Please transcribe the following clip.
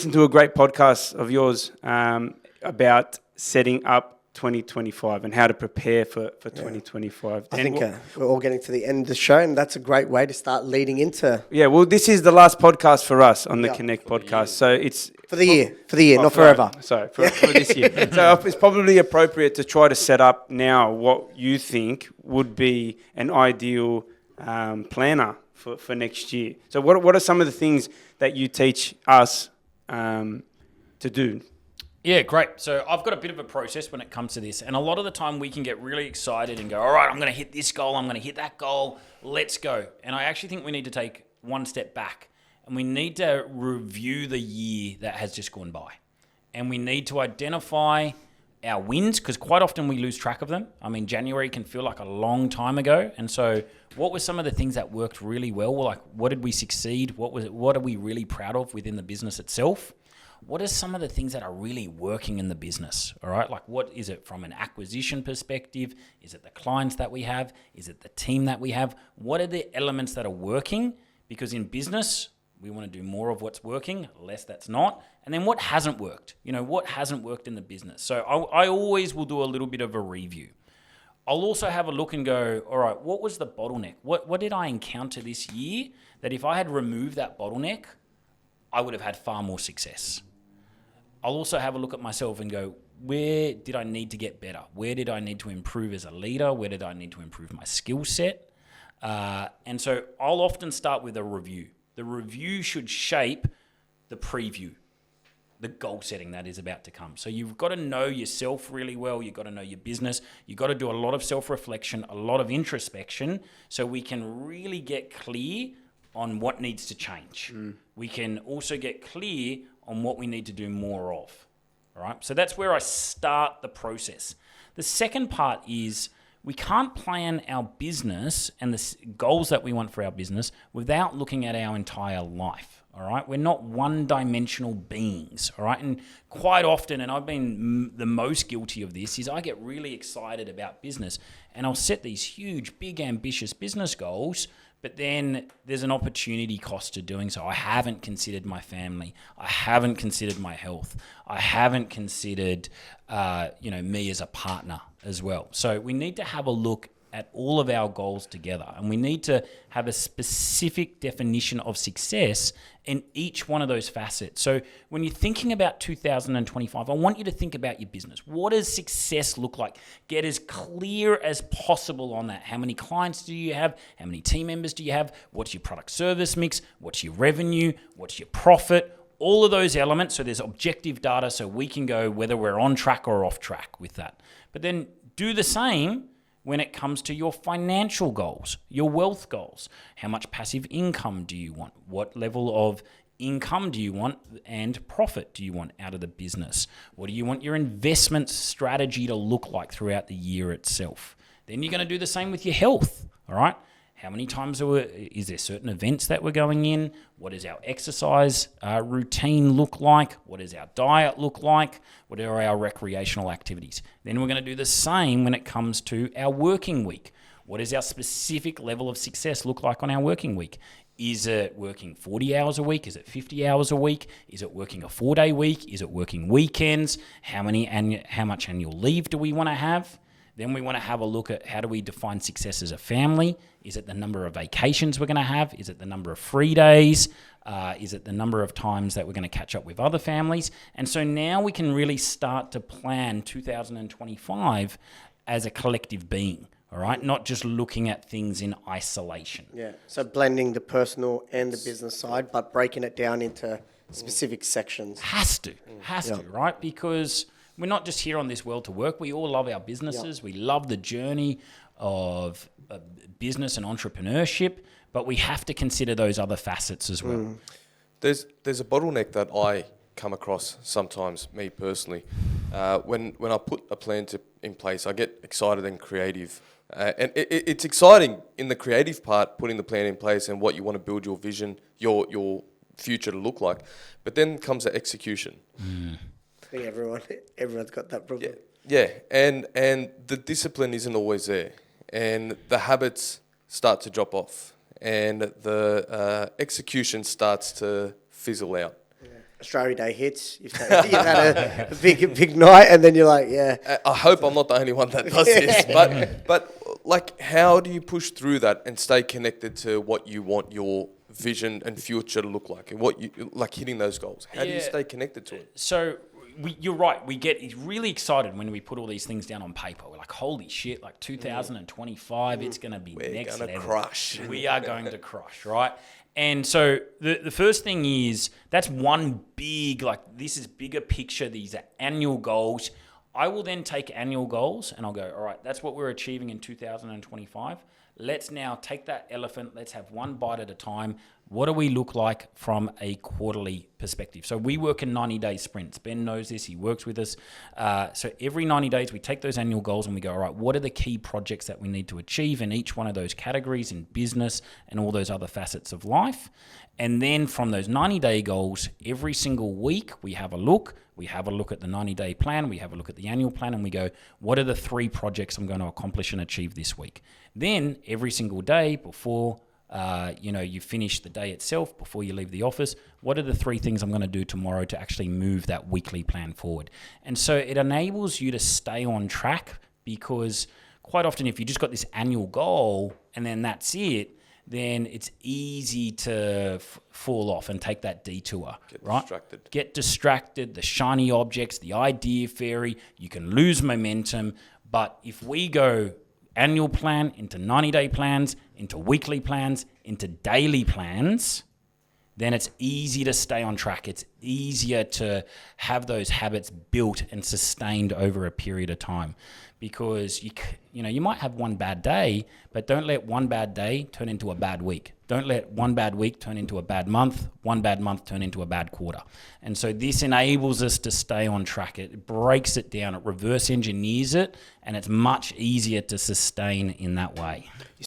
Listened to a great podcast of yours about setting up 2025 and how to prepare for 2025. I think we're all getting to the end of the show, and that's a great way to start leading into. Yeah, well, this is the last podcast for us on the Connect podcast, so it's for the year, not forever. Sorry, for this year. So it's probably appropriate to try to set up now what you think would be an ideal planner for next year. So what are some of the things that you teach us to do? Yeah, great. So I've got a bit of a process when it comes to this. And a lot of the time we can get really excited and go, all right, I'm going to hit this goal. I'm going to hit that goal. Let's go. And I actually think we need to take one step back and we need to review the year that has just gone by. And we need to identify our wins because quite often we lose track of them. I mean, January can feel like a long time ago. And so what were some of the things that worked really well? Like, what did we succeed? What are we really proud of within the business itself? What are some of the things that are really working in the business? All right. Like, what is it from an acquisition perspective? Is it the clients that we have? Is it the team that we have? What are the elements that are working? Because in business, we want to do more of what's working, less that's not. And then what hasn't worked? What hasn't worked in the business? So I always will do a little bit of a review. I'll also have a look and go, all right, what was the bottleneck? What did I encounter this year that if I had removed that bottleneck, I would have had far more success? I'll also have a look at myself and go, where did I need to get better? Where did I need to improve as a leader? Where did I need to improve my skill set? And so I'll often start with a review. The review should shape the preview, the goal setting that is about to come. So you've got to know yourself really well. You've got to know your business. You've got to do a lot of self-reflection, a lot of introspection, so we can really get clear on what needs to change. We can also get clear on what we need to do more of. All right. So that's where I start the process. The second part is we can't plan our business and the goals that we want for our business without looking at our entire life. All right. We're not one-dimensional beings. All right. And quite often, and I've been the most guilty of this, is I get really excited about business and I'll set these huge, big, ambitious business goals. But then there's an opportunity cost to doing so. I haven't considered my family. I haven't considered my health. I haven't considered, me as a partner as well. So we need to have a look at all of our goals together, and we need to have a specific definition of success in each one of those facets. So when you're thinking about 2025, I want you to think about your business. What does success look like? Get as clear as possible on that. How many clients do you have? How many team members do you have? What's your product service mix? What's your revenue? What's your profit? All of those elements. So there's objective data so we can go whether we're on track or off track with that. But then do the same when it comes to your financial goals, your wealth goals. How much passive income do you want? What level of income do you want and profit do you want out of the business? What do you want your investment strategy to look like throughout the year itself? Then you're going to do the same with your health, all right? How many times is there certain events that we're going in? What does our exercise routine look like? What does our diet look like? What are our recreational activities? Then we're going to do the same when it comes to our working week. What does our specific level of success look like on our working week? Is it working 40 hours a week? Is it 50 hours a week? Is it working a 4-day week? Is it working weekends? How much annual leave do we want to have? Then we want to have a look at how do we define success as a family? Is it the number of vacations we're going to have? Is it the number of free days? Is it the number of times that we're going to catch up with other families? And so now we can really start to plan 2025 as a collective being, all right? Not just looking at things in isolation. Yeah, so blending the personal and the business side, but breaking it down into specific sections. Has to, right? Because we're not just here on this world to work. We all love our businesses. Yep. We love the journey of business and entrepreneurship, but we have to consider those other facets as well. There's a bottleneck that I come across sometimes, me personally. When I put a plan in place, I get excited and creative. And it's exciting in the creative part, putting the plan in place and what you want to build your vision, your future to look like. But then comes the execution. I think everyone's got that problem. Yeah, and the discipline isn't always there, and the habits start to drop off, and the execution starts to fizzle out. Australia Day hits, you've had a big night, and then you're like, yeah. I hope I'm not the only one that does this, but like, how do you push through that and stay connected to what you want your vision and future to look like, and what you like hitting those goals? How do you stay connected to it? So you're right. We get really excited when we put all these things down on paper. We're like, holy shit, like 2025, it's going to be next level. Crush. We are going to crush, right? And so the first thing is, that's one big, like, this is bigger picture. These are annual goals. I will then take annual goals and I'll go, all right, that's what we're achieving in 2025. Let's now take that elephant. Let's have one bite at a time. What do we look like from a quarterly perspective? So we work in 90-day sprints. Ben knows this. He works with us. So every 90 days, we take those annual goals and we go, all right, what are the key projects that we need to achieve in each one of those categories in business and all those other facets of life? And then from those 90-day goals, every single week, we have a look. We have a look at the 90-day plan. We have a look at the annual plan and we go, what are the 3 projects I'm going to accomplish and achieve this week? Then every single day before you finish the day itself, before you leave the office, what are the 3 things I'm going to do tomorrow to actually move that weekly plan forward? And so it enables you to stay on track, because quite often if you just got this annual goal and then that's it, then it's easy to fall off and take that detour, right? Get distracted, the shiny objects, the idea fairy, you can lose momentum. But if we go annual plan into 90-day plans, into weekly plans, into daily plans, then it's easy to stay on track. It's easier to have those habits built and sustained over a period of time, because you might have one bad day, but don't let one bad day turn into a bad week. Don't let one bad week turn into a bad month, one bad month turn into a bad quarter. And so this enables us to stay on track. It breaks it down, it reverse engineers it, and it's much easier to sustain in that way.